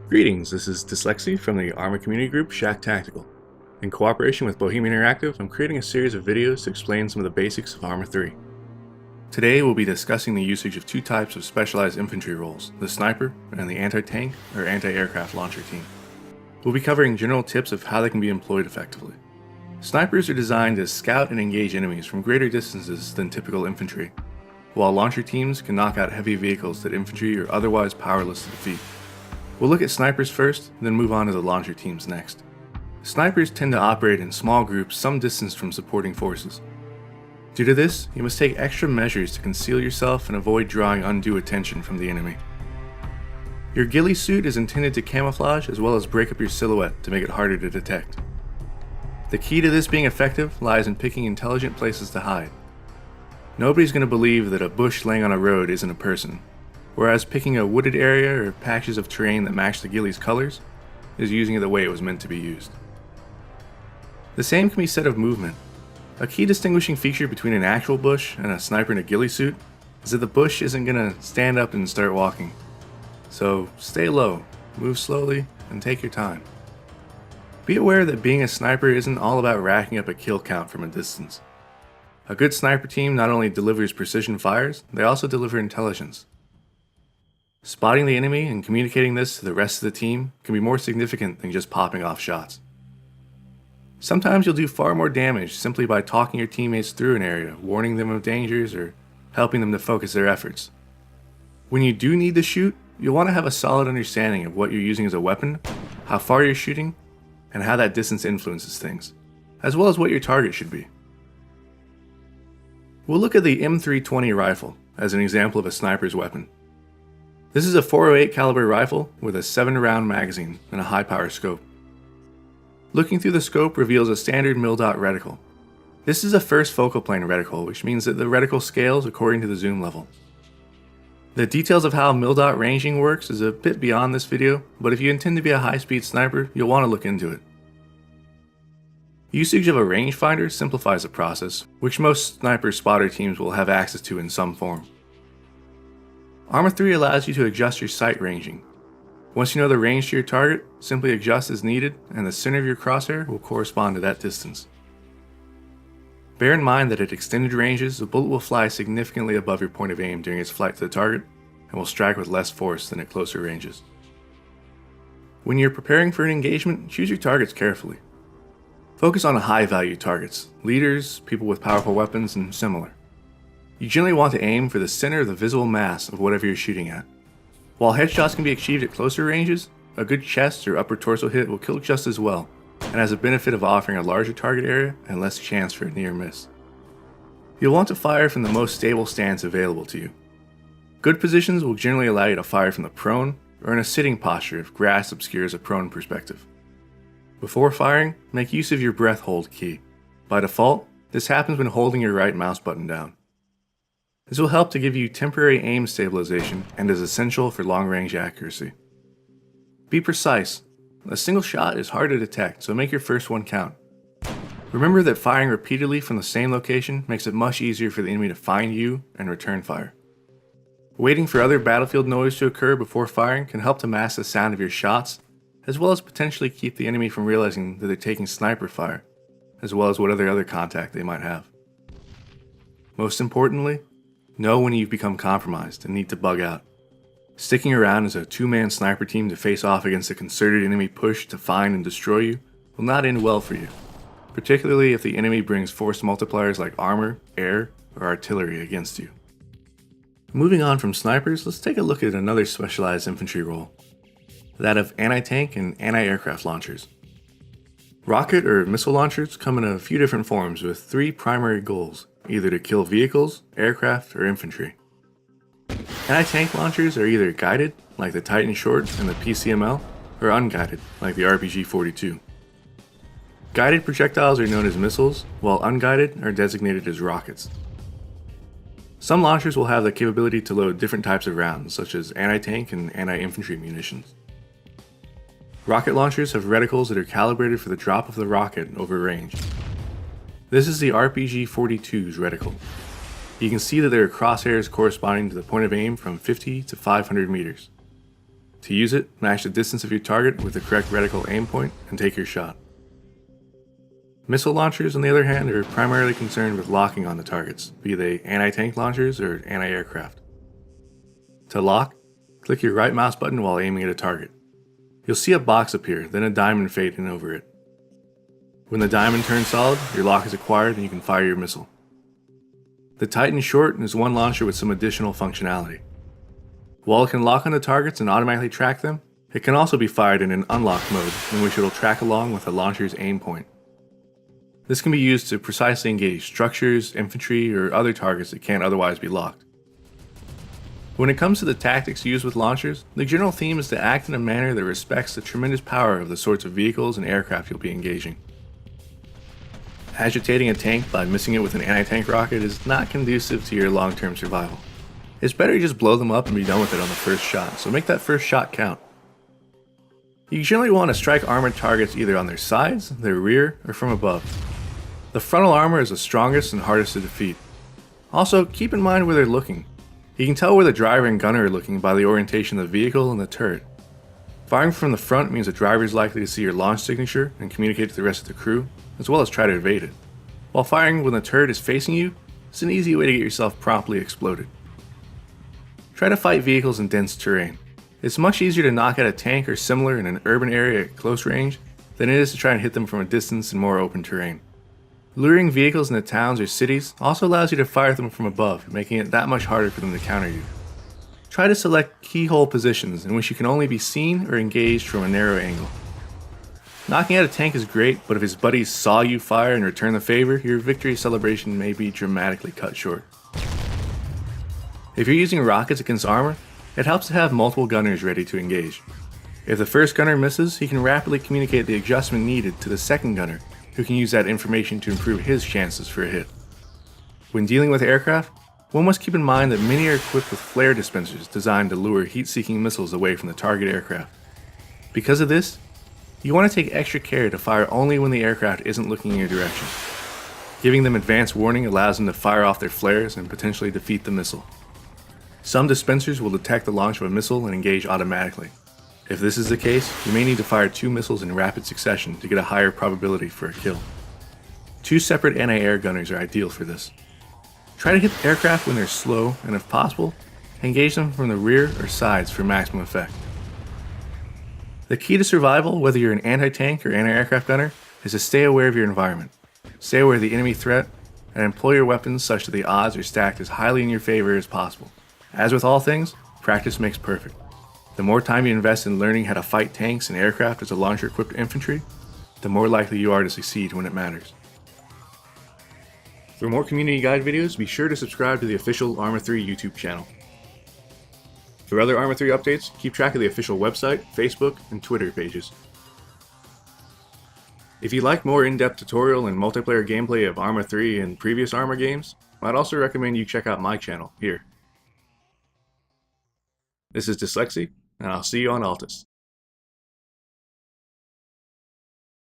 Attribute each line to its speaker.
Speaker 1: Greetings, this is Dslyecxi from the Arma community group Shack Tactical. In cooperation with Bohemia Interactive, I'm creating a series of videos to explain some of the basics of Arma 3. Today we'll be discussing the usage of two types of specialized infantry roles, the sniper and the anti-tank or anti-aircraft launcher team. We'll be covering general tips of how they can be employed effectively. Snipers are designed to scout and engage enemies from greater distances than typical infantry, while launcher teams can knock out heavy vehicles that infantry are otherwise powerless to defeat. We'll look at snipers first, then move on to the launcher teams next. Snipers tend to operate in small groups some distance from supporting forces. Due to this, you must take extra measures to conceal yourself and avoid drawing undue attention from the enemy. Your ghillie suit is intended to camouflage as well as break up your silhouette to make it harder to detect. The key to this being effective lies in picking intelligent places to hide. Nobody's going to believe that a bush laying on a road isn't a person, whereas picking a wooded area or patches of terrain that match the ghillie's colors is using it the way it was meant to be used. The same can be said of movement. A key distinguishing feature between an actual bush and a sniper in a ghillie suit is that the bush isn't going to stand up and start walking. So stay low, move slowly, and take your time. Be aware that being a sniper isn't all about racking up a kill count from a distance. A good sniper team not only delivers precision fires, they also deliver intelligence. Spotting the enemy and communicating this to the rest of the team can be more significant than just popping off shots. Sometimes you'll do far more damage simply by talking your teammates through an area, warning them of dangers, or helping them to focus their efforts. When you do need to shoot, you'll want to have a solid understanding of what you're using as a weapon, how far you're shooting, and how that distance influences things, as well as what your target should be. We'll look at the M320 rifle as an example of a sniper's weapon. This is a .408 caliber rifle with a 7-round magazine and a high-power scope. Looking through the scope reveals a standard mil-dot reticle. This is a first focal plane reticle, which means that the reticle scales according to the zoom level. The details of how mil-dot ranging works is a bit beyond this video, but if you intend to be a high-speed sniper, you'll want to look into it. Usage of a rangefinder simplifies the process, which most sniper spotter teams will have access to in some form. Arma 3 allows you to adjust your sight ranging. Once you know the range to your target, simply adjust as needed and the center of your crosshair will correspond to that distance. Bear in mind that at extended ranges, the bullet will fly significantly above your point of aim during its flight to the target and will strike with less force than at closer ranges. When you're preparing for an engagement, choose your targets carefully. Focus on high-value targets, leaders, people with powerful weapons, and similar. You generally want to aim for the center of the visible mass of whatever you're shooting at. While headshots can be achieved at closer ranges, a good chest or upper torso hit will kill just as well, and has a benefit of offering a larger target area and less chance for a near miss. You'll want to fire from the most stable stance available to you. Good positions will generally allow you to fire from the prone or in a sitting posture if grass obscures a prone perspective. Before firing, make use of your breath hold key. By default, this happens when holding your right mouse button down. This will help to give you temporary aim stabilization and is essential for long-range accuracy. Be precise. A single shot is hard to detect, so make your first one count. Remember that firing repeatedly from the same location makes it much easier for the enemy to find you and return fire. Waiting for other battlefield noise to occur before firing can help to mask the sound of your shots, as well as potentially keep the enemy from realizing that they're taking sniper fire, as well as what other contact they might have. Most importantly, know when you've become compromised and need to bug out. Sticking around as a two-man sniper team to face off against a concerted enemy push to find and destroy you will not end well for you, particularly if the enemy brings force multipliers like armor, air, or artillery against you. Moving on from snipers, let's take a look at another specialized infantry role, that of anti-tank and anti-aircraft launchers. Rocket or missile launchers come in a few different forms with three primary goals, either to kill vehicles, aircraft, or infantry. Anti-tank launchers are either guided, like the Titan Short and the PCML, or unguided, like the RPG-42. Guided projectiles are known as missiles, while unguided are designated as rockets. Some launchers will have the capability to load different types of rounds, such as anti-tank and anti-infantry munitions. Rocket launchers have reticles that are calibrated for the drop of the rocket over range. This is the RPG-42's reticle. You can see that there are crosshairs corresponding to the point of aim from 50 to 500 meters. To use it, match the distance of your target with the correct reticle aim point and take your shot. Missile launchers, on the other hand, are primarily concerned with locking on the targets, be they anti-tank launchers or anti-aircraft. To lock, click your right mouse button while aiming at a target. You'll see a box appear, then a diamond fade in over it. When the diamond turns solid, your lock is acquired and you can fire your missile. The Titan Short is one launcher with some additional functionality. While it can lock onto targets and automatically track them, it can also be fired in an unlocked mode, in which it will track along with the launcher's aim point. This can be used to precisely engage structures, infantry, or other targets that can't otherwise be locked. When it comes to the tactics used with launchers, the general theme is to act in a manner that respects the tremendous power of the sorts of vehicles and aircraft you'll be engaging. Agitating a tank by missing it with an anti-tank rocket is not conducive to your long-term survival. It's better to just blow them up and be done with it on the first shot, so make that first shot count. You generally want to strike armored targets either on their sides, their rear, or from above. The frontal armor is the strongest and hardest to defeat. Also, keep in mind where they're looking. You can tell where the driver and gunner are looking by the orientation of the vehicle and the turret. Firing from the front means the driver is likely to see your launch signature and communicate to the rest of the crew, as well as try to evade it. While firing when the turret is facing you, it's an easy way to get yourself promptly exploded. Try to fight vehicles in dense terrain. It's much easier to knock out a tank or similar in an urban area at close range than it is to try and hit them from a distance in more open terrain. Luring vehicles into towns or cities also allows you to fire them from above, making it that much harder for them to counter you. Try to select keyhole positions in which you can only be seen or engaged from a narrow angle. Knocking out a tank is great, but if his buddies saw you fire and return the favor, your victory celebration may be dramatically cut short. If you're using rockets against armor, it helps to have multiple gunners ready to engage. If the first gunner misses, he can rapidly communicate the adjustment needed to the second gunner, who can use that information to improve his chances for a hit. When dealing with aircraft, one must keep in mind that many are equipped with flare dispensers designed to lure heat-seeking missiles away from the target aircraft. Because of this, you want to take extra care to fire only when the aircraft isn't looking in your direction. Giving them advance warning allows them to fire off their flares and potentially defeat the missile. Some dispensers will detect the launch of a missile and engage automatically. If this is the case, you may need to fire 2 missiles in rapid succession to get a higher probability for a kill. 2 separate anti-air gunners are ideal for this. Try to hit the aircraft when they're slow, and if possible, engage them from the rear or sides for maximum effect. The key to survival, whether you're an anti-tank or anti-aircraft gunner, is to stay aware of your environment. Stay aware of the enemy threat, and employ your weapons such that the odds are stacked as highly in your favor as possible. As with all things, practice makes perfect. The more time you invest in learning how to fight tanks and aircraft as a launcher-equipped infantry, the more likely you are to succeed when it matters. For more community guide videos, be sure to subscribe to the official Arma 3 YouTube channel. For other Arma 3 updates, keep track of the official website, Facebook, and Twitter pages. If you'd like more in-depth tutorial and multiplayer gameplay of Arma 3 and previous Arma games, I'd also recommend you check out my channel here. This is Dslyecxi, and I'll see you on Altus.